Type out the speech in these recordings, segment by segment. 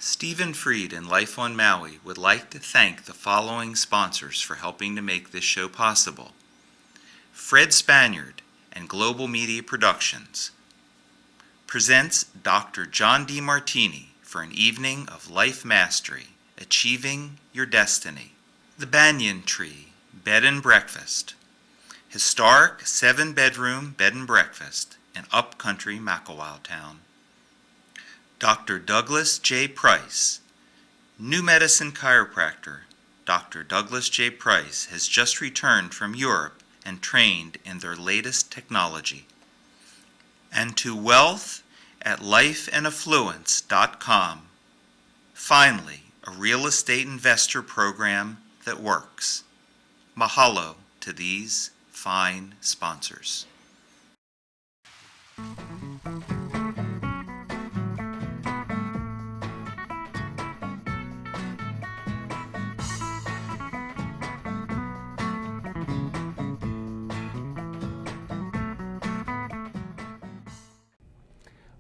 Stephen Freed and Life on Maui would like to thank the following sponsors for helping to make this show possible. Fred Spaniard and Global Media Productions presents Dr. John Demartini for an evening of life mastery, achieving your destiny. The Banyan Tree Bed and Breakfast, historic 7-bedroom bed and breakfast in upcountry Makawao Town. Dr. Douglas J. Price, New Medicine chiropractor. Dr. Douglas J. Price has just returned from Europe and trained in their latest technology. And to wealth at lifeandaffluence.com. Finally, a real estate investor program that works. Mahalo to these fine sponsors.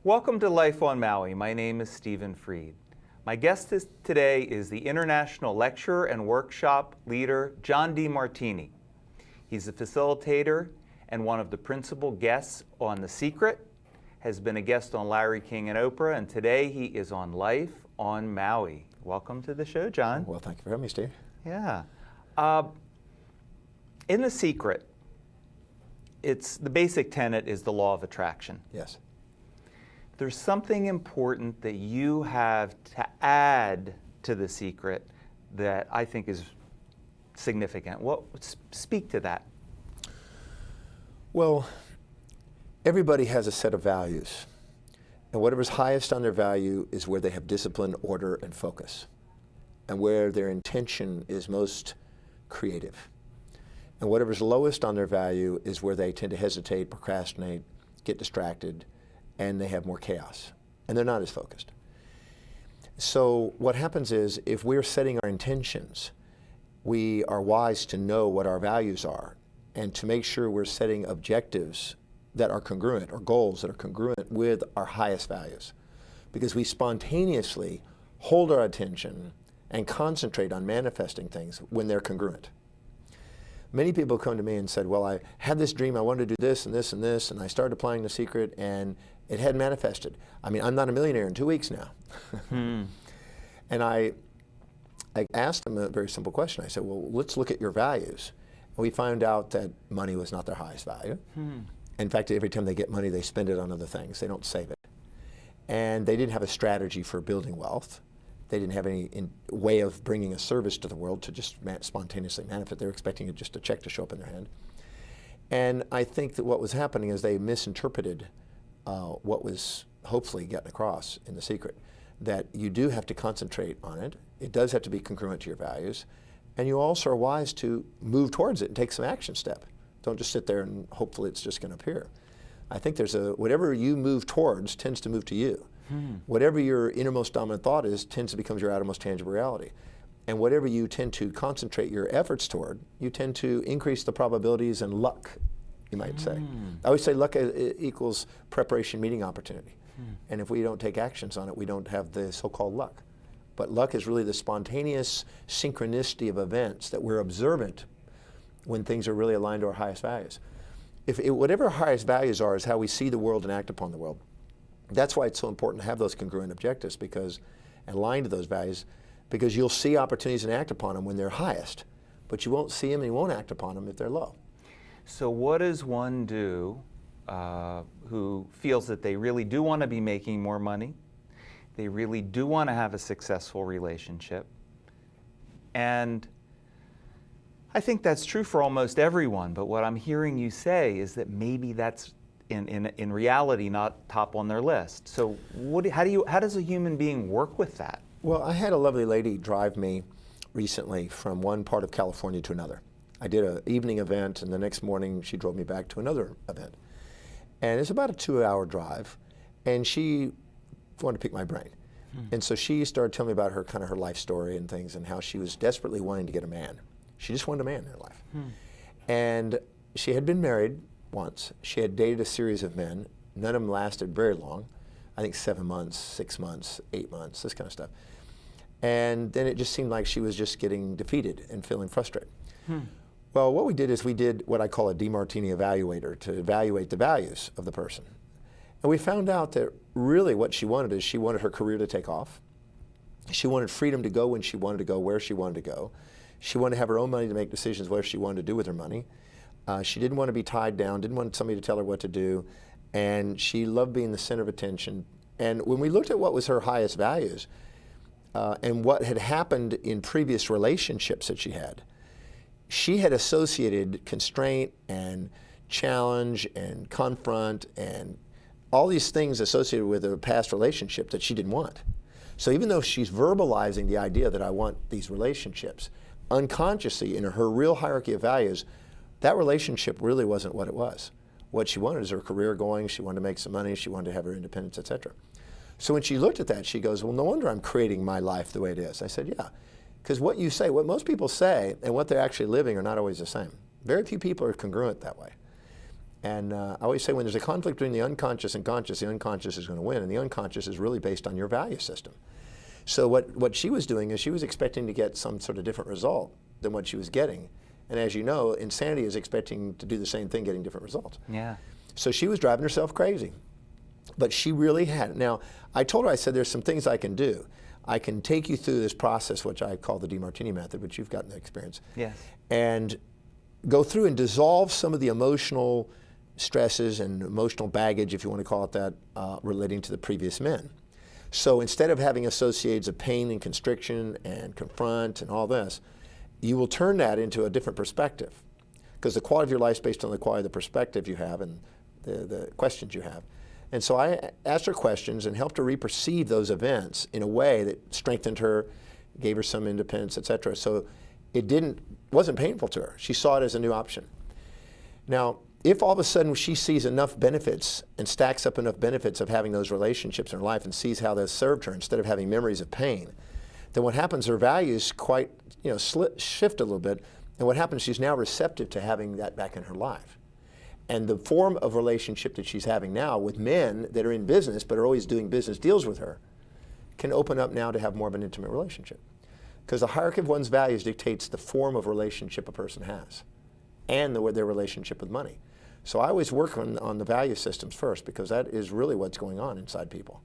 Welcome to Life on Maui. My name is Stephen Freed. My guest today is the international lecturer and workshop leader, John Demartini. He's a facilitator and one of the principal guests on The Secret, has been a guest on Larry King and Oprah, and today he is on Life on Maui. Welcome to the show, John. Well, thank you for having me, Steve. Yeah. In The Secret, the basic tenet is the law of attraction. Yes. There's something important that you have to add to The Secret that I think is significant. Speak to that. Well, everybody has a set of values, and whatever's highest on their value is where they have discipline, order, and focus, and where their intention is most creative. And whatever's lowest on their value is where they tend to hesitate, procrastinate, get distracted, and they have more chaos, and they're not as focused. So what happens is, if we're setting our intentions, we are wise to know what our values are and to make sure we're setting objectives that are congruent, or goals that are congruent with our highest values. Because we spontaneously hold our attention and concentrate on manifesting things when they're congruent. Many people come to me and said, well, I had this dream, I wanted to do this and this and this, and I started applying The Secret, and it had manifested. I mean, I'm not a millionaire in 2 weeks now. And I asked them a very simple question. I said, well, let's look at your values. And we found out that money was not their highest value. In fact, every time they get money, they spend it on other things. They don't save it. And they didn't have a strategy for building wealth. They didn't have any way of bringing a service to the world to just spontaneously manifest. They were expecting just a check to show up in their hand. And I think that what was happening is they misinterpreted what was hopefully getting across in The Secret, that you do have to concentrate on it. It does have to be congruent to your values. And you also are wise to move towards it and take some action step. Don't just sit there and hopefully it's just going to appear. I think whatever you move towards tends to move to you. Whatever your innermost dominant thought is tends to become your outermost tangible reality. And whatever you tend to concentrate your efforts toward, you tend to increase the probabilities and luck, you might say. I always say luck equals preparation meeting opportunity. And if we don't take actions on it, we don't have the so-called luck. But luck is really the spontaneous synchronicity of events that we're observant when things are really aligned to our highest values. Whatever our highest values are is how we see the world and act upon the world. That's why it's so important to have those congruent objectives and aligned to those values, because you'll see opportunities and act upon them when they're highest, but you won't see them and you won't act upon them if they're low. So what does one do who feels that they really do want to be making more money, they really do want to have a successful relationship, and I think that's true for almost everyone, but what I'm hearing you say is that maybe that's in reality not top on their list. So how does a human being work with that? Well, I had a lovely lady drive me recently from one part of California to another. I did an evening event, and the next morning she drove me back to another event. And it's about a 2-hour drive, and she wanted to pick my brain. And so she started telling me about her life story and things, and how she was desperately wanting to get a man. She just wanted a man in her life. And she had been married once. She had dated a series of men. None of them lasted very long. I think 7 months, 6 months, 8 months, this kind of stuff. And then it just seemed like she was just getting defeated and feeling frustrated. Well, what we did is we did what I call a DeMartini evaluator to evaluate the values of the person. And we found out that really what she wanted is she wanted her career to take off. She wanted freedom to go when she wanted to go, where she wanted to go. She wanted to have her own money to make decisions what she wanted to do with her money. She didn't want to be tied down, didn't want somebody to tell her what to do, and she loved being the center of attention. And when we looked at what was her highest values and what had happened in previous relationships that she had associated constraint and challenge and confront and all these things associated with a past relationship that she didn't want. So even though she's verbalizing the idea that I want these relationships, unconsciously in her real hierarchy of values, that relationship really wasn't what it was. What she wanted is her career going, she wanted to make some money, she wanted to have her independence, etc. So when she looked at that, she goes, well, no wonder I'm creating my life the way it is. I said, yeah, because what you say, what most people say and what they're actually living are not always the same. Very few people are congruent that way. And I always say when there's a conflict between the unconscious and conscious, the unconscious is going to win, and the unconscious is really based on your value system. So what she was doing is she was expecting to get some sort of different result than what she was getting. And as you know, insanity is expecting to do the same thing, getting different results. Yeah. So she was driving herself crazy. But she really had it. Now, I told her, I said, there's some things I can do. I can take you through this process, which I call the DeMartini method, which you've gotten the experience. Yes. And go through and dissolve some of the emotional stresses and emotional baggage, if you want to call it that, relating to the previous men. So instead of having associates of pain and constriction and confront and all this, you will turn that into a different perspective. Because the quality of your life is based on the quality of the perspective you have and the questions you have. And so I asked her questions and helped her reperceive those events in a way that strengthened her, gave her some independence, etc. So it wasn't painful to her. She saw it as a new option. Now, if all of a sudden she sees enough benefits and stacks up enough benefits of having those relationships in her life and sees how those served her instead of having memories of pain, then what happens, her values quite shift a little bit, and what happens, she's now receptive to having that back in her life. And the form of relationship that she's having now with men that are in business but are always doing business deals with her can open up now to have more of an intimate relationship. Because the hierarchy of one's values dictates the form of relationship a person has and their relationship with money. So I always work on the value systems first because that is really what's going on inside people.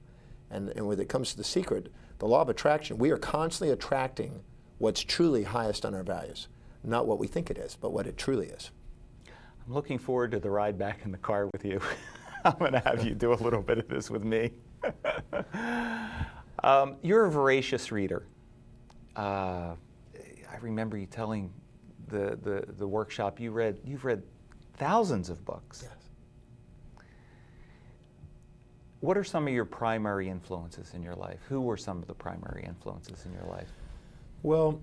And when it comes to the secret, the law of attraction, we are constantly attracting what's truly highest on our values. Not what we think it is, but what it truly is. I'm looking forward to the ride back in the car with you. I'm going to have you do a little bit of this with me. You're a voracious reader. I remember you telling the workshop you've read thousands of books. Yes. What are some of your primary influences in your life? Who were some of the primary influences in your life? Well,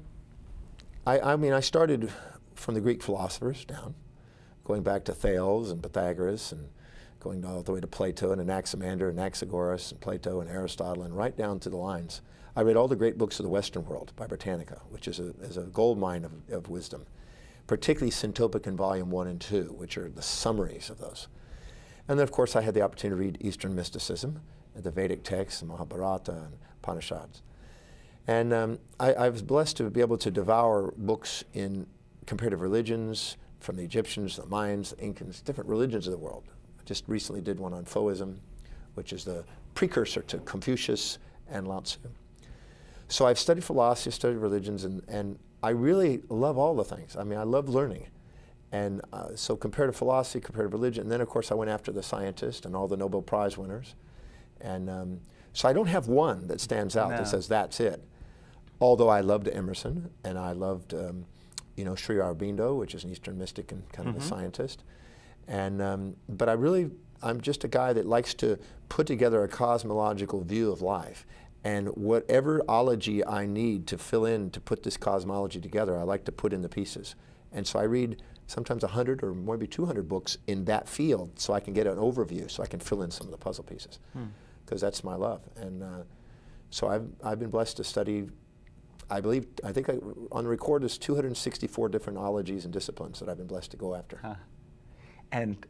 I mean, I started from the Greek philosophers down, going back to Thales and Pythagoras and going all the way to Plato and Anaximander and Anaxagoras and Plato and Aristotle and right down to the lines. I read all the great books of the Western world by Britannica, which is a gold mine of wisdom, particularly Syntopican Volume 1 and 2, which are the summaries of those. And then, of course, I had the opportunity to read Eastern mysticism, the Vedic texts, the Mahabharata and Upanishads. And I was blessed to be able to devour books in comparative religions, from the Egyptians, the Mayans, the Incans, different religions of the world. I just recently did one on Foism, which is the precursor to Confucius and Lao Tzu. So I've studied philosophy, studied religions, and I really love all the things. I mean, I love learning. And so comparative philosophy, comparative religion, and then of course I went after the scientists and all the Nobel Prize winners. And so I don't have one that stands out that says that's it. Although I loved Emerson, and I loved Sri Aurobindo, which is an Eastern mystic and kind of a scientist. And but I'm just a guy that likes to put together a cosmological view of life. And whatever ology I need to fill in to put this cosmology together, I like to put in the pieces. And so I read sometimes 100 or maybe 200 books in that field so I can get an overview, so I can fill in some of the puzzle pieces. Because that's my love. And so I've been blessed to study, I think on the record there's 264 different ologies and disciplines that I've been blessed to go after. And